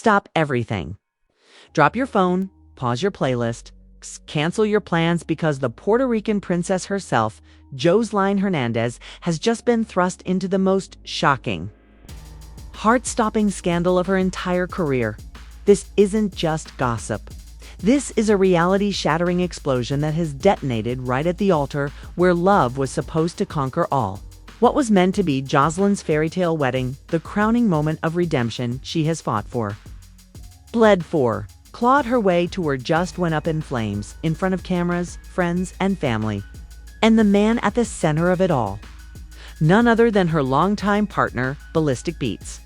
Stop everything. Drop your phone, pause your playlist, cancel your plans because the Puerto Rican princess herself, Joseline Hernandez, has just been thrust into the most shocking, heart-stopping scandal of her entire career. This isn't just gossip. This is a reality-shattering explosion that has detonated right at the altar where love was supposed to conquer all. What was meant to be Joseline's fairy tale wedding, the crowning moment of redemption she has fought for, bled for, clawed her way to where just went up in flames in front of cameras, friends, and family. And the man at the center of it all, none other than her longtime partner, Ballistic Beats,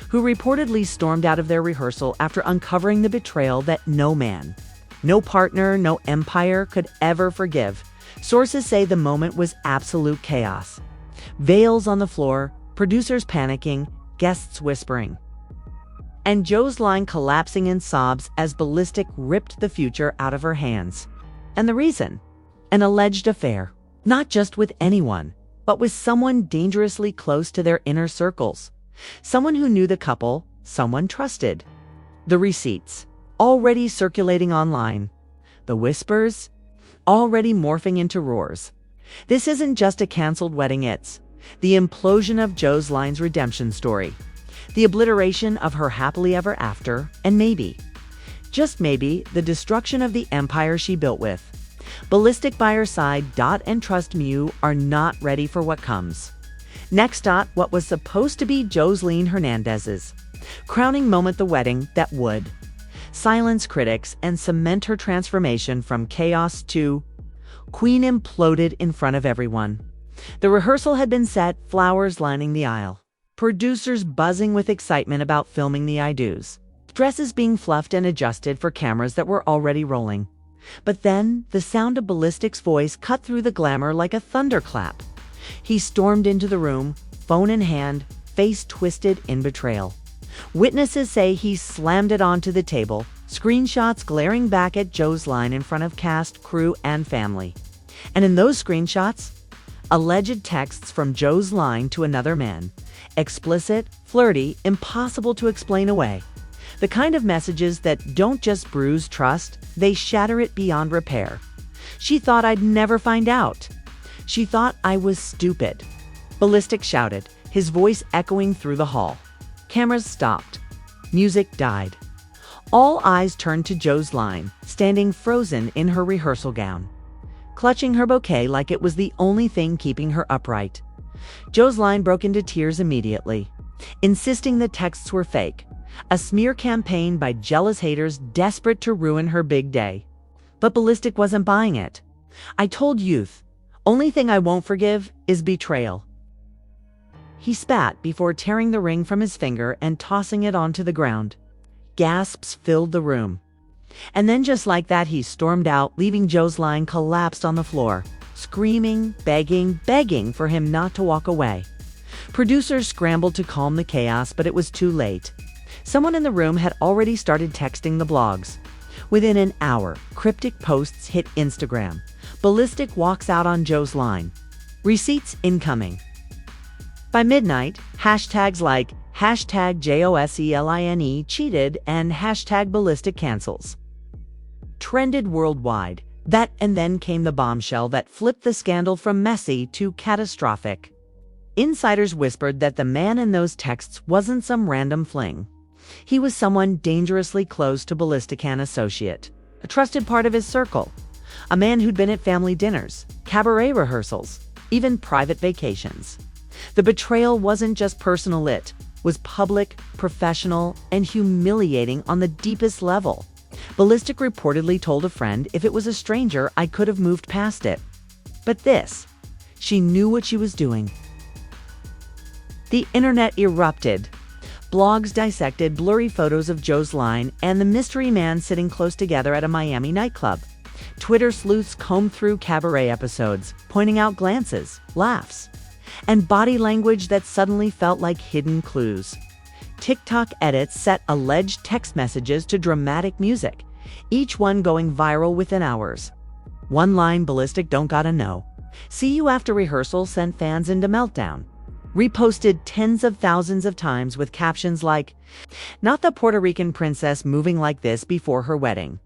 who reportedly stormed out of their rehearsal after uncovering the betrayal that no man, no partner, no empire could ever forgive. Sources say the moment was absolute chaos. Veils on the floor, producers panicking, guests whispering, and Joseline collapsing in sobs as Ballistic ripped the future out of her hands. And the reason? An alleged affair. Not just with anyone, but with someone dangerously close to their inner circles. Someone who knew the couple, someone trusted. The receipts, already circulating online. The whispers, already morphing into roars. This isn't just a canceled wedding, it's the implosion of Joseline's redemption story. The obliteration of her happily ever after, and maybe, just maybe, the destruction of the empire she built with. Ballistic by her side, Dot and Trust Mew are not ready for what comes. Next, Dot, what was supposed to be Joseline Hernandez's crowning moment, the wedding that would silence critics and cement her transformation from chaos to queen, imploded in front of everyone. The rehearsal had been set, flowers lining the aisle, producers buzzing with excitement about filming the I-dos, dresses being fluffed and adjusted for cameras that were already rolling. But then, the sound of Ballistic's voice cut through the glamour like a thunderclap. He stormed into the room, phone in hand, face twisted in betrayal. Witnesses say he slammed it onto the table, screenshots glaring back at Joseline in front of cast, crew, and family. And in those screenshots, alleged texts from Joseline to another man. Explicit, flirty, impossible to explain away. The kind of messages that don't just bruise trust, they shatter it beyond repair. She thought I'd never find out. She thought I was stupid. Ballistic shouted, his voice echoing through the hall. Cameras stopped. Music died. All eyes turned to Joseline, standing frozen in her rehearsal gown, clutching her bouquet like it was the only thing keeping her upright. Joseline broke into tears immediately, insisting the texts were fake, a smear campaign by jealous haters desperate to ruin her big day. But Ballistic wasn't buying it. I told youth, only thing I won't forgive is betrayal. He spat before tearing the ring from his finger and tossing it onto the ground. Gasps filled the room. And then just like that, he stormed out, leaving Joseline collapsed on the floor, screaming, begging for him not to walk away. Producers scrambled to calm the chaos, but it was too late. Someone in the room had already started texting the blogs. Within an hour, cryptic posts hit Instagram. Ballistic walks out on Joseline. Receipts incoming. By midnight, hashtags like hashtag Joseline cheated and hashtag Ballistic cancels trended worldwide. That and then came the bombshell that flipped the scandal from messy to catastrophic. Insiders whispered that the man in those texts wasn't some random fling. He was someone dangerously close to Ballistic, an associate, a trusted part of his circle, a man who'd been at family dinners, cabaret rehearsals, even private vacations. The betrayal wasn't just personal, it was public, professional, and humiliating on the deepest level. Ballistic reportedly told a friend, if it was a stranger, I could have moved past it. But this, she knew what she was doing. The internet erupted. Blogs dissected blurry photos of Joseline and the mystery man sitting close together at a Miami nightclub. Twitter sleuths combed through cabaret episodes, pointing out glances, laughs, and body language that suddenly felt like hidden clues. TikTok edits set alleged text messages to dramatic music, each one going viral within hours. One line, Ballistic don't gotta know. See you after rehearsal, sent fans into meltdown. reposted tens of thousands of times with captions like, "Not the Puerto Rican princess moving like this before her wedding."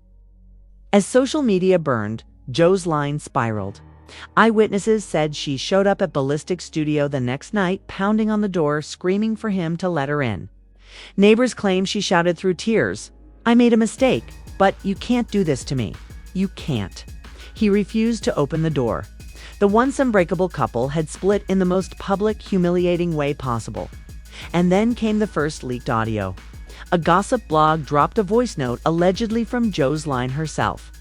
As social media burned, Joseline spiraled. Eyewitnesses said she showed up at Ballistic studio the next night, pounding on the door, screaming for him to let her in. Neighbors claim she shouted through tears, "I made a mistake, but you can't do this to me. You can't." He refused to open the door. The once unbreakable couple had split in the most public, humiliating way possible. And then came the first leaked audio. A gossip blog dropped a voice note allegedly from Joseline herself.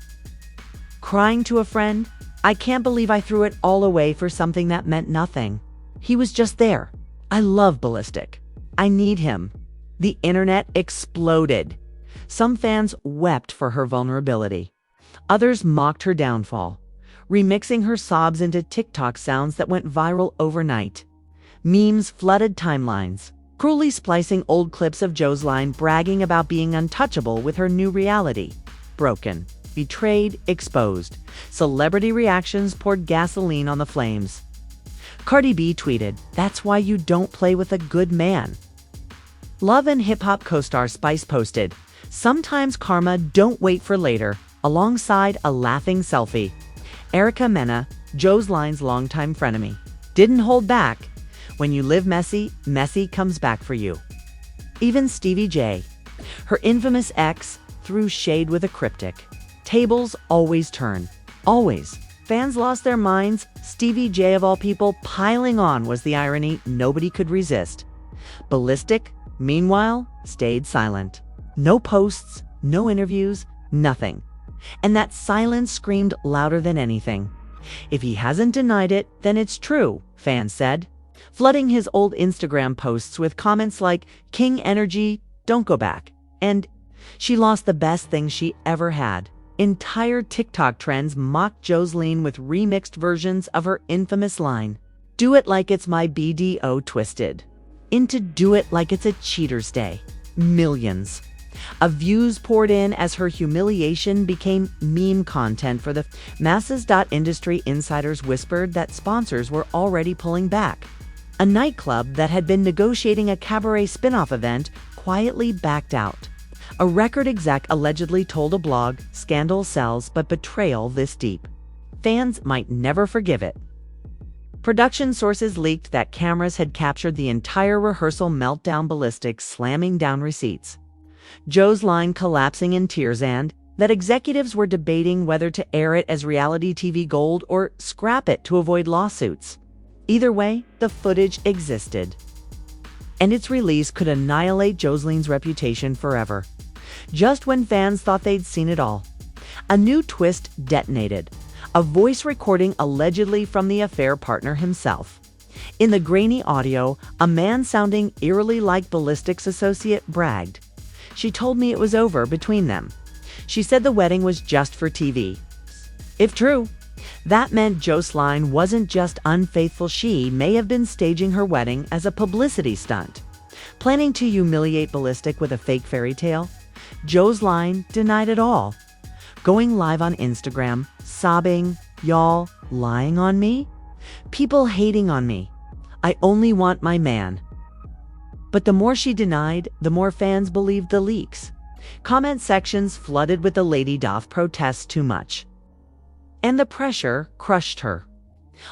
Crying to a friend, "I can't believe I threw it all away for something that meant nothing. He was just there. I love Ballistic. I need him." The internet exploded. Some fans wept for her vulnerability. Others mocked her downfall, remixing her sobs into TikTok sounds that went viral overnight. Memes flooded timelines, cruelly splicing old clips of Joseline bragging about being untouchable with her new reality. Broken, betrayed, exposed. Celebrity reactions poured gasoline on the flames. Cardi B tweeted, "That's why you don't play with a good man." Love and Hip Hop co-star Spice posted, "Sometimes karma don't wait for later," alongside a laughing selfie. Erica Mena, Joseline's longtime frenemy, didn't hold back. "When you live messy, messy comes back for you." Even Stevie J, her infamous ex, threw shade with a cryptic, "Tables always turn. Always." Fans lost their minds. Stevie J, of all people, piling on was the irony nobody could resist. Ballistic, meanwhile, stayed silent. No posts, no interviews, nothing. And that silence screamed louder than anything. If he hasn't denied it, then it's true, fans said, flooding his old Instagram posts with comments like, "King energy, don't go back," and "She lost the best thing she ever had." Entire TikTok trends mocked Joseline with remixed versions of her infamous line, "Do it like it's my BDO twisted," into "Do it like it's a cheater's day." Millions of views poured in as her humiliation became meme content for the masses. Industry insiders whispered that sponsors were already pulling back. A nightclub that had been negotiating a cabaret spin-off event quietly backed out. A record exec allegedly told a blog, "Scandal sells, but betrayal this deep. Fans might never forgive it." Production sources leaked that cameras had captured the entire rehearsal meltdown, Ballistic slamming down receipts, Joseline collapsing in tears, and that executives were debating whether to air it as reality TV gold or scrap it to avoid lawsuits. Either way, the footage existed, and its release could annihilate Joseline's reputation forever. Just when fans thought they'd seen it all, a new twist detonated, a voice recording allegedly from the affair partner himself. In the grainy audio, a man sounding eerily like Ballistic's associate bragged, "She told me it was over between them. She said the wedding was just for TV." If true, that meant Joseline wasn't just unfaithful, she may have been staging her wedding as a publicity stunt, planning to humiliate Ballistic with a fake fairy tale. Joseline denied it all, going live on Instagram, sobbing, "Y'all lying on me? People hating on me. I only want my man." But the more she denied, the more fans believed the leaks. Comment sections flooded with "the lady doth protest too much." And the pressure crushed her.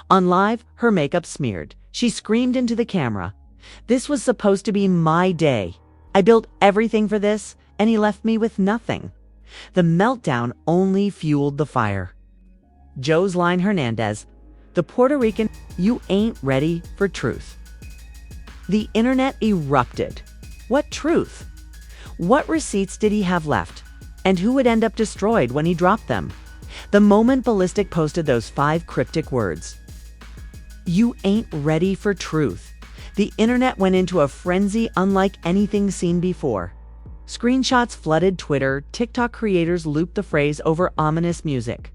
On live, her makeup smeared. She screamed into the camera, "This was supposed to be my day. I built everything for this, and he left me with nothing." The meltdown only fueled the fire. Joseline Hernandez, the Puerto Rican, "You ain't ready for truth." The internet erupted. What truth? What receipts did he have left? And who would end up destroyed when he dropped them? The moment Ballistic posted those 5 cryptic words, "You ain't ready for truth," the internet went into a frenzy unlike anything seen before. Screenshots flooded Twitter, TikTok creators looped the phrase over ominous music,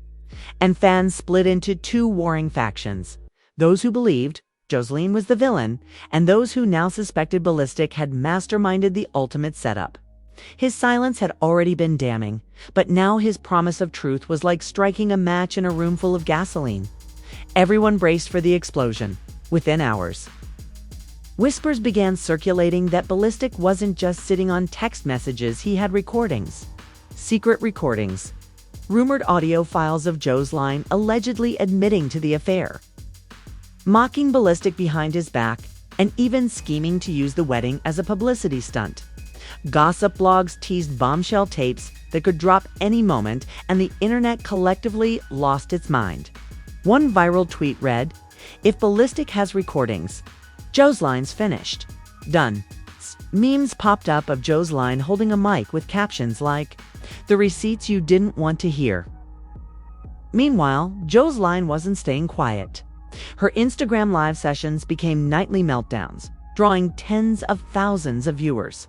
and fans split into 2 warring factions: those who believed Joseline was the villain, and those who now suspected Ballistic had masterminded the ultimate setup. His silence had already been damning, but now his promise of truth was like striking a match in a room full of gasoline. Everyone braced for the explosion. Within hours, Whispers began circulating that Ballistic wasn't just sitting on text messages, he had recordings. Secret recordings. Rumored audio files of Joseline allegedly admitting to the affair. Mocking Ballistic behind his back, and even scheming to use the wedding as a publicity stunt. Gossip blogs teased bombshell tapes that could drop any moment, and the internet collectively lost its mind. One viral tweet read, "If Ballistic has recordings, Joseline's finished. Done." Memes popped up of Joseline holding a mic with captions like, "The receipts you didn't want to hear." Meanwhile, Joseline wasn't staying quiet. Her Instagram live sessions became nightly meltdowns, drawing tens of thousands of viewers.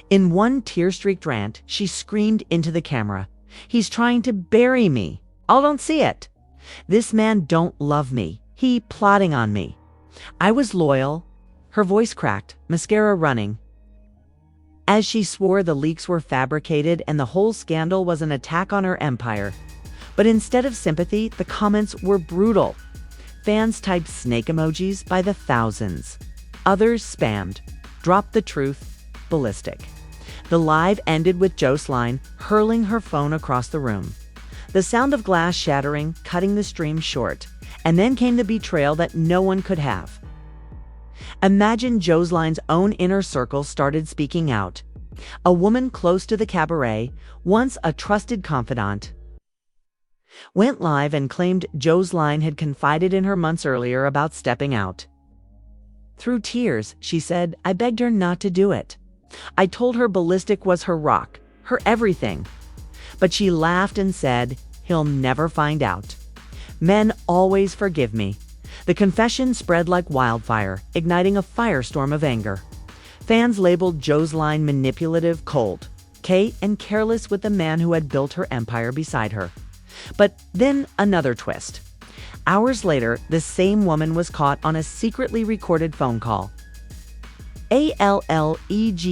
In one tear-streaked rant, she screamed into the camera, "He's trying to bury me. I don't see it. This man don't love me. He plotting on me. I was loyal." Her voice cracked, mascara running, as she swore the leaks were fabricated and the whole scandal was an attack on her empire. But instead of sympathy, the comments were brutal. Fans typed snake emojis by the thousands. Others spammed, "Drop the truth, Ballistic." The live ended with Joseline hurling her phone across the room. The sound of glass shattering, cutting the stream short. And then came the betrayal that no one could have. Imagine Joseline's own inner circle started speaking out. A woman close to the cabaret, once a trusted confidant, went live and claimed Joseline had confided in her months earlier about stepping out. Through tears, she said, "I begged her not to do it. I told her Ballistic was her rock, her everything." But she laughed and said, "He'll never find out. Men always forgive me." The confession spread like wildfire, igniting a firestorm of anger. Fans labeled Joseline manipulative, cold, and careless with the man who had built her empire beside her. But then another twist. Hours later, the same woman was caught on a secretly recorded phone call. Allegedly,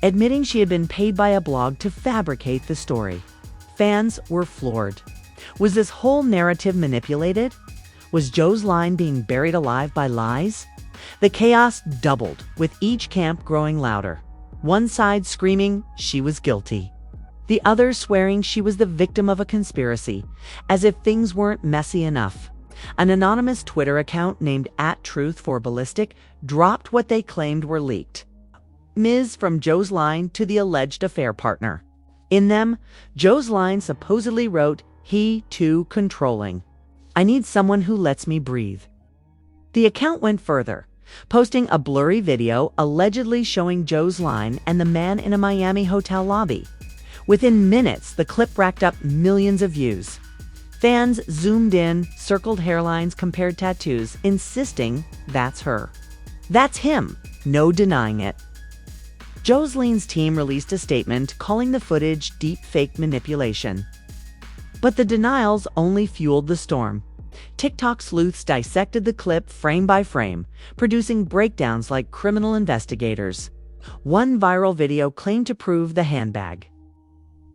admitting she had been paid by a blog to fabricate the story. Fans were floored. Was this whole narrative manipulated? Was Joseline being buried alive by lies? The chaos doubled, with each camp growing louder. One side screaming she was guilty. The other swearing she was the victim of a conspiracy, as if things weren't messy enough. An anonymous Twitter account named @TruthForBallistic dropped what they claimed were leaked. Ms. from Joseline to the alleged affair partner. In them, Joseline supposedly wrote, "He too controlling. I need someone who lets me breathe." The account went further, posting a blurry video allegedly showing Joseline and the man in a Miami hotel lobby. Within minutes, the clip racked up millions of views. Fans zoomed in, circled hairlines, compared tattoos, insisting that's her. That's him. No denying it. Joseline's team released a statement calling the footage deep fake manipulation. But the denials only fueled the storm. TikTok sleuths dissected the clip frame by frame, producing breakdowns like criminal investigators. One viral video claimed to prove the handbag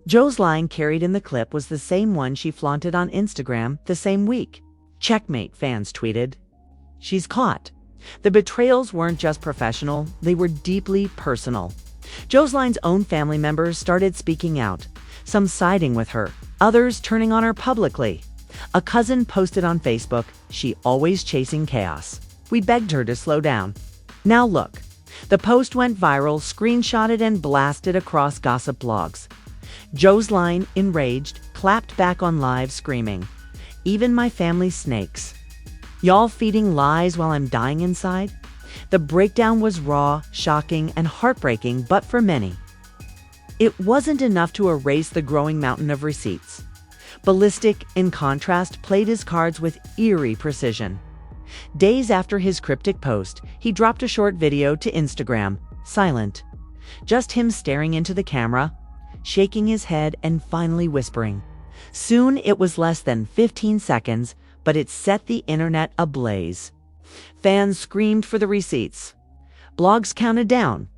Joseline carried in the clip was the same one she flaunted on Instagram the same week. "Checkmate," fans tweeted. "She's caught." The betrayals weren't just professional, they were deeply personal. Joseline's own family members started speaking out, some siding with her, others turning on her publicly. A cousin posted on Facebook, "She always chasing chaos. We begged her to slow down." Now look. The post went viral, screenshotted and blasted across gossip blogs. Joseline, enraged, clapped back on live screaming, "Even my family snakes. Y'all feeding lies while I'm dying inside?" The breakdown was raw, shocking, and heartbreaking, but for many, it wasn't enough to erase the growing mountain of receipts. Ballistic, in contrast, played his cards with eerie precision. Days after his cryptic post, he dropped a short video to Instagram, silent. Just him staring into the camera, shaking his head and finally whispering. Soon it was less than 15 seconds, but it set the internet ablaze. Fans screamed for the receipts. Blogs counted down.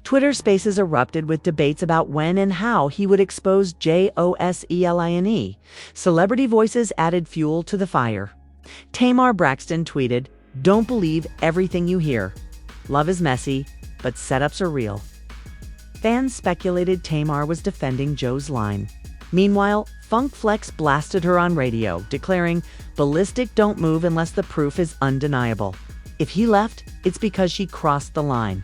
Twitter Spaces erupted with debates about when and how he would expose Joseline. Celebrity voices added fuel to the fire. Tamar Braxton tweeted, Don't believe everything you hear. Love is messy, but setups are real. Fans speculated Tamar was defending Joseline. Meanwhile, Funk Flex blasted her on radio, declaring, "Ballistic don't move unless the proof is undeniable. If he left, it's because she crossed the line."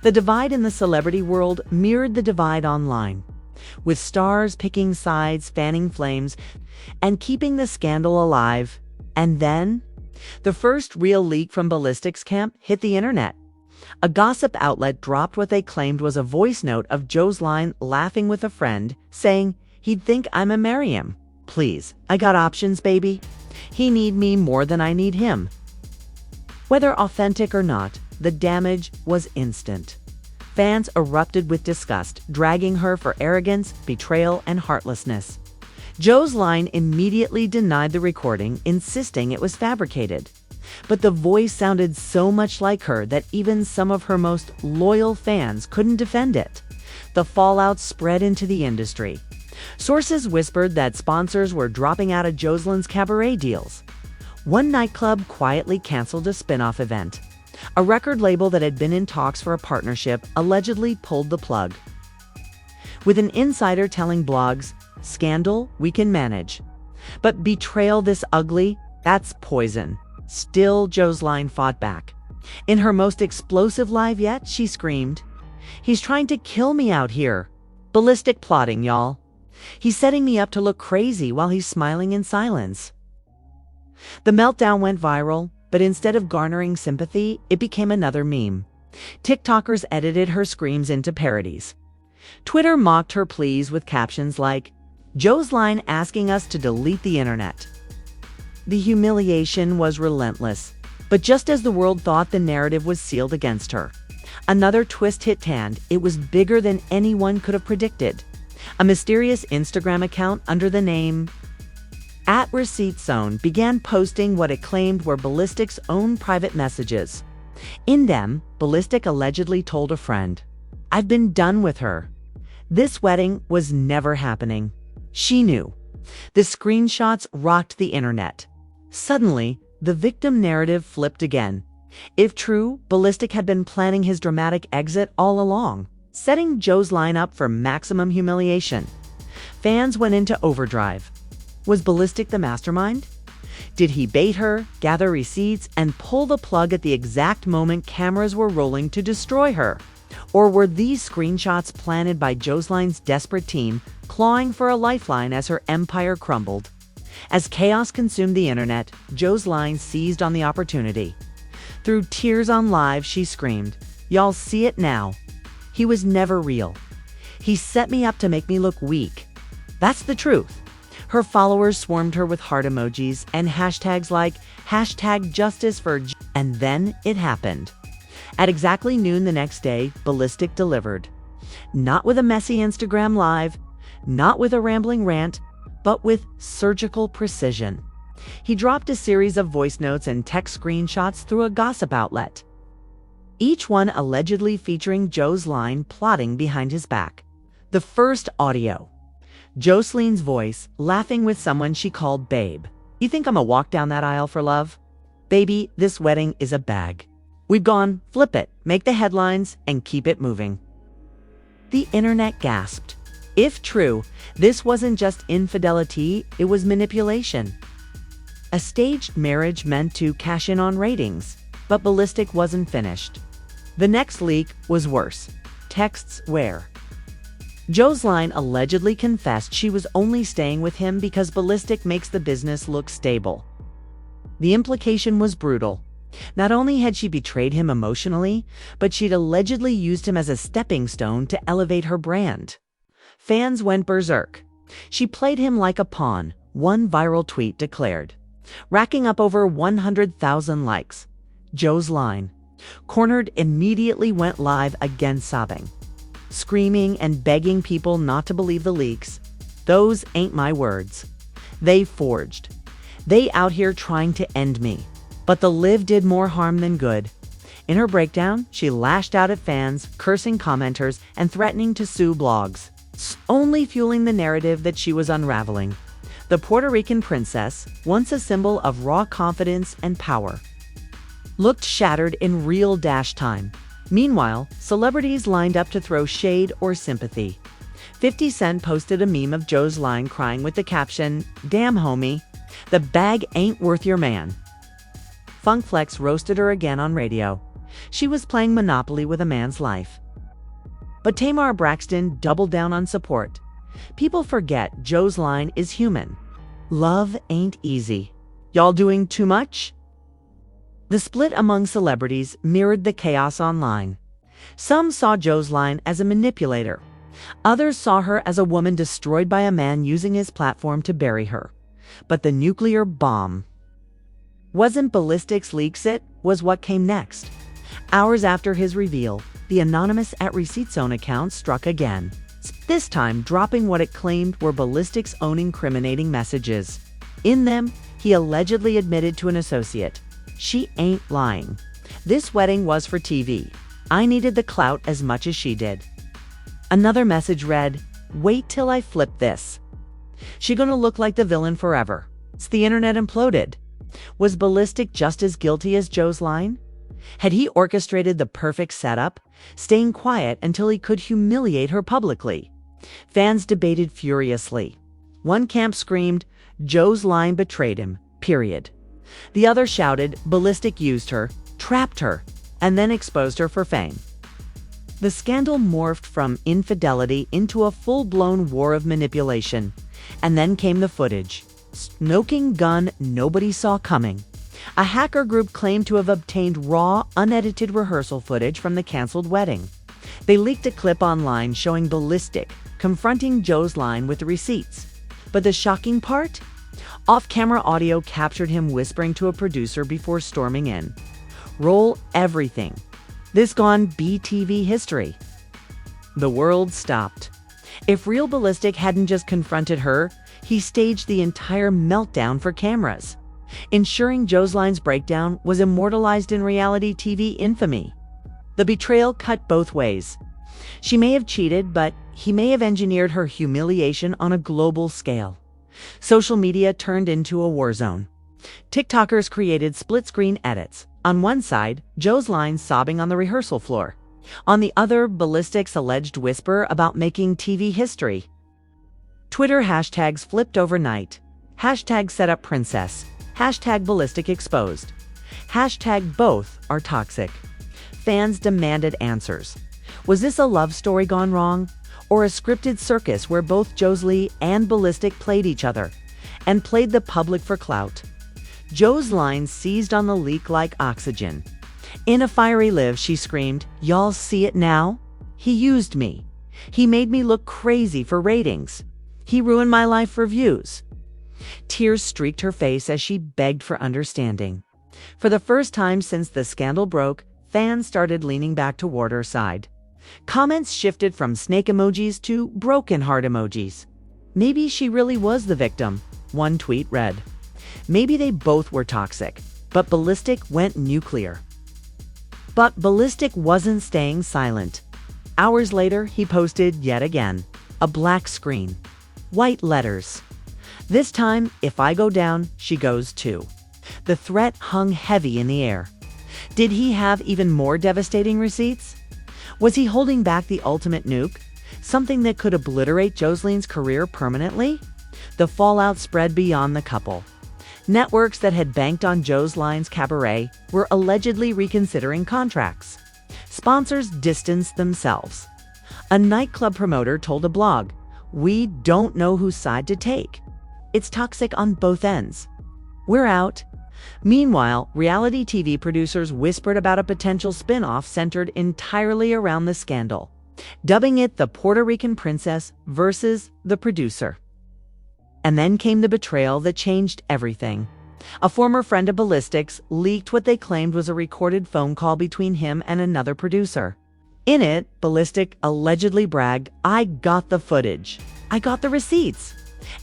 The divide in the celebrity world mirrored the divide online, with stars picking sides, fanning flames, and keeping the scandal alive. And then, the first real leak from Ballistic's camp hit the internet. A gossip outlet dropped what they claimed was a voice note of Joseline laughing with a friend, saying, "He'd think I'ma marry him. Please, I got options, baby. He need me more than I need him." Whether authentic or not, the damage was instant. Fans erupted with disgust, dragging her for arrogance, betrayal, and heartlessness. Joseline immediately denied the recording, insisting it was fabricated. But the voice sounded so much like her that even some of her most loyal fans couldn't defend it. The fallout spread into the industry. Sources whispered that sponsors were dropping out of Joseline's cabaret deals. One nightclub quietly canceled a spin-off event. A record label that had been in talks for a partnership allegedly pulled the plug. With an insider telling blogs, "Scandal, we can manage. But betrayal this ugly, that's poison." Still, Joseline fought back. In her most explosive live yet, she screamed, "He's trying to kill me out here. Ballistic plotting, y'all. He's setting me up to look crazy while he's smiling in silence." The meltdown went viral, but instead of garnering sympathy, it became another meme. TikTokers edited her screams into parodies. Twitter mocked her pleas with captions like, "Joseline asking us to delete the internet." The humiliation was relentless, but just as the world thought the narrative was sealed against her, another twist hit hand. It was bigger than anyone could have predicted. A mysterious Instagram account under the name @ReceiptZone began posting what it claimed were Ballistic's own private messages. In them, Ballistic allegedly told a friend, "I've been done with her. This wedding was never happening." She knew. The screenshots rocked the internet. Suddenly, the victim narrative flipped again. If true, Ballistic had been planning his dramatic exit all along, setting Joseline up for maximum humiliation. Fans went into overdrive. Was Ballistic the mastermind? Did he bait her, gather receipts, and pull the plug at the exact moment cameras were rolling to destroy her? Or were these screenshots planted by Joseline's desperate team, clawing for a lifeline as her empire crumbled? As chaos consumed the internet, Joseline seized on the opportunity. Through tears on live, she screamed, "Y'all see it now. He was never real. He set me up to make me look weak. That's the truth." Her followers swarmed her with heart emojis and hashtags like #justice for J. And then it happened. At exactly noon the next day, Ballistic delivered. Not with a messy Instagram live, not with a rambling rant, but with surgical precision. He dropped a series of voice notes and text screenshots through a gossip outlet, each one allegedly featuring Joseline plotting behind his back. The first audio, Joseline's voice laughing with someone she called babe. "You think I'ma walk down that aisle for love? Baby, this wedding is a bag. We've gone, flip it, make the headlines, and keep it moving." The internet gasped. If true, this wasn't just infidelity, it was manipulation. A staged marriage meant to cash in on ratings, but Ballistic wasn't finished. The next leak was worse. Texts where Joseline allegedly confessed she was only staying with him because Ballistic makes the business look stable. The implication was brutal. Not only had she betrayed him emotionally, but she'd allegedly used him as a stepping stone to elevate her brand. Fans went berserk. She played him like a pawn, one viral tweet declared, racking up over 100,000 likes. Joseline, cornered, immediately went live again sobbing, screaming and begging people not to believe the leaks. "Those ain't my words. They forged. They out here trying to end me." But the live did more harm than good. In her breakdown, she lashed out at fans, cursing commenters, and threatening to sue blogs, only fueling the narrative that she was unraveling. The Puerto Rican princess, once a symbol of raw confidence and power, looked shattered in real dash time. Meanwhile, celebrities lined up to throw shade or sympathy. 50 Cent posted a meme of Joseline crying with the caption, "Damn homie, the bag ain't worth your man." Funk Flex roasted her again on radio. She was playing Monopoly with a man's life. But Tamar Braxton doubled down on support. People forget Joseline is human. Love ain't easy. Y'all doing too much? The split among celebrities mirrored the chaos online. Some saw Joseline as a manipulator. Others saw her as a woman destroyed by a man using his platform to bury her. But the nuclear bomb wasn't Ballistic's leaks, it was what came next. Hours after his reveal, the anonymous @ReceiptZone account struck again, this time dropping what it claimed were Ballistic's own incriminating messages. In them, he allegedly admitted to an associate, "She ain't lying. This wedding was for TV. I needed the clout as much as she did." Another message read, "Wait till I flip this. She gonna look like the villain forever." The internet imploded. Was Ballistic just as guilty as Joseline? Had he orchestrated the perfect setup, staying quiet until he could humiliate her publicly? Fans debated furiously. One camp screamed, "Joseline betrayed him, period." The other shouted, "Ballistic used her, trapped her, and then exposed her for fame." The scandal morphed from infidelity into a full-blown war of manipulation. And then came the footage. Smoking gun nobody saw coming. A hacker group claimed to have obtained raw, unedited rehearsal footage from the canceled wedding. They leaked a clip online showing Ballistic confronting Joseline with the receipts. But the shocking part? Off-camera audio captured him whispering to a producer before storming in, "Roll everything. This gone BTV history." The world stopped. If real Ballistic hadn't just confronted her, he staged the entire meltdown for cameras, ensuring Joseline's breakdown was immortalized in reality TV infamy. The betrayal cut both ways. She may have cheated, but he may have engineered her humiliation on a global scale. Social media turned into a war zone. TikTokers created split-screen edits. On one side, Joseline sobbing on the rehearsal floor. On the other, Ballistic's alleged whisper about making TV history. Twitter hashtags flipped overnight. Hashtag set up princess. Hashtag Ballistic exposed. Hashtag both are toxic. Fans demanded answers. Was this a love story gone wrong? Or a scripted circus where both Joseline and Ballistic played each other and played the public for clout? Joseline seized on the leak like oxygen. In a fiery live, she screamed, "Y'all see it now? He used me. He made me look crazy for ratings. He ruined my life for views." Tears streaked her face as she begged for understanding. For the first time since the scandal broke, fans started leaning back toward her side. Comments shifted from snake emojis to broken heart emojis. "Maybe she really was the victim," one tweet read. "Maybe they both were toxic, but Ballistic went nuclear." But Ballistic wasn't staying silent. Hours later, he posted yet again. A black screen. White letters. This time, "If I go down, she goes too." The threat hung heavy in the air. Did he have even more devastating receipts? Was he holding back the ultimate nuke? Something that could obliterate Joseline's career permanently? The fallout spread beyond the couple. Networks that had banked on Joseline's cabaret were allegedly reconsidering contracts. Sponsors distanced themselves. A nightclub promoter told a blog, "We don't know whose side to take. It's toxic on both ends. We're out." Meanwhile, reality TV producers whispered about a potential spin-off centered entirely around the scandal, dubbing it the Puerto Rican Princess versus the Producer. And then came the betrayal that changed everything. A former friend of Ballistic's leaked what they claimed was a recorded phone call between him and another producer. In it, Ballistic allegedly bragged, "I got the footage. I got the receipts.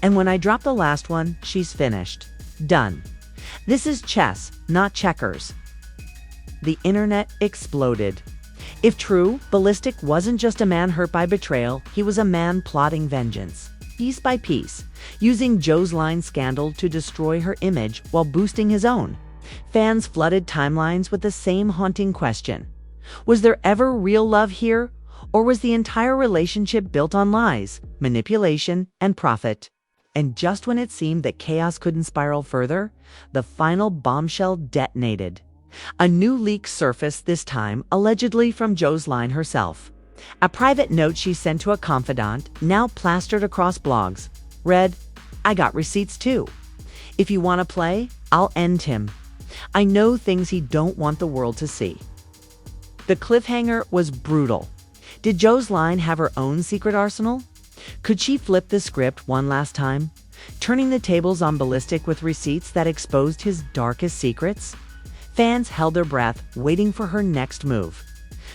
And when I drop the last one, she's finished. Done. This is chess, not checkers." The internet exploded. If true, Ballistic wasn't just a man hurt by betrayal, he was a man plotting vengeance. Piece by piece, using Joseline's scandal to destroy her image while boosting his own. Fans flooded timelines with the same haunting question. Was there ever real love here, or was the entire relationship built on lies, manipulation, and profit? And just when it seemed that chaos couldn't spiral further, the final bombshell detonated. A new leak surfaced, this time allegedly from Joseline herself. A private note she sent to a confidant, now plastered across blogs, read, "I got receipts too. If you want to play, I'll end him. I know things he don't want the world to see." The cliffhanger was brutal. Did Joseline have her own secret arsenal? Could she flip the script one last time, turning the tables on Ballistic with receipts that exposed his darkest secrets? Fans held their breath, waiting for her next move.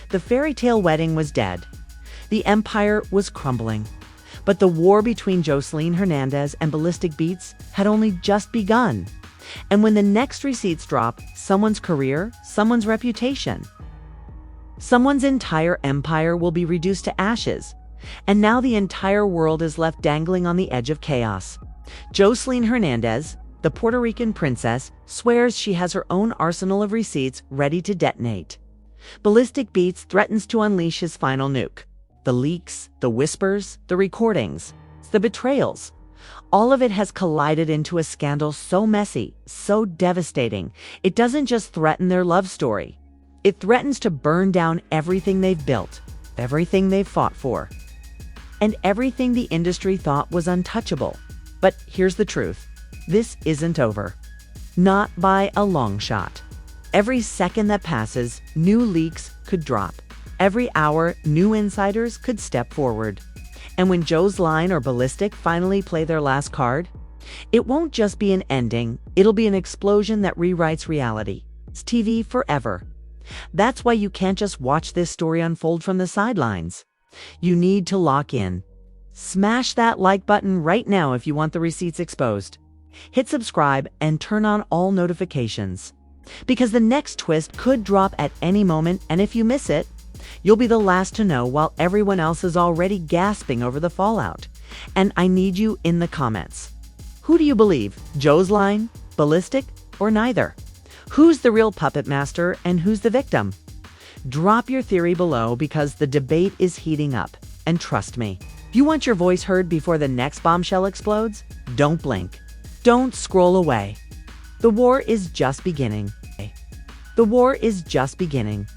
The fairy tale wedding was dead. The empire was crumbling. But the war between Joseline Hernandez and Ballistic Beats had only just begun. And when the next receipts drop, someone's career, someone's reputation, someone's entire empire will be reduced to ashes. And now the entire world is left dangling on the edge of chaos. Joseline Hernandez, the Puerto Rican princess, swears she has her own arsenal of receipts ready to detonate. Ballistic Beats threatens to unleash his final nuke. The leaks, the whispers, the recordings, the betrayals. All of it has collided into a scandal so messy, so devastating, it doesn't just threaten their love story. It threatens to burn down everything they've built, everything they've fought for, and everything the industry thought was untouchable. But here's the truth. This isn't over. Not by a long shot. Every second that passes, new leaks could drop. Every hour, new insiders could step forward. And when Joseline or Ballistic finally play their last card, it won't just be an ending, it'll be an explosion that rewrites reality. It's TV forever. That's why you can't just watch this story unfold from the sidelines. You need to lock in. Smash that like button right now if you want the receipts exposed. Hit subscribe and turn on all notifications. Because the next twist could drop at any moment, and if you miss it, you'll be the last to know while everyone else is already gasping over the fallout. And I need you in the comments. Who do you believe? Joseline, Ballistic, or neither? Who's the real puppet master and who's the victim? Drop your theory below because the debate is heating up. And trust me, if you want your voice heard before the next bombshell explodes, don't blink. Don't scroll away. The war is just beginning. The war is just beginning.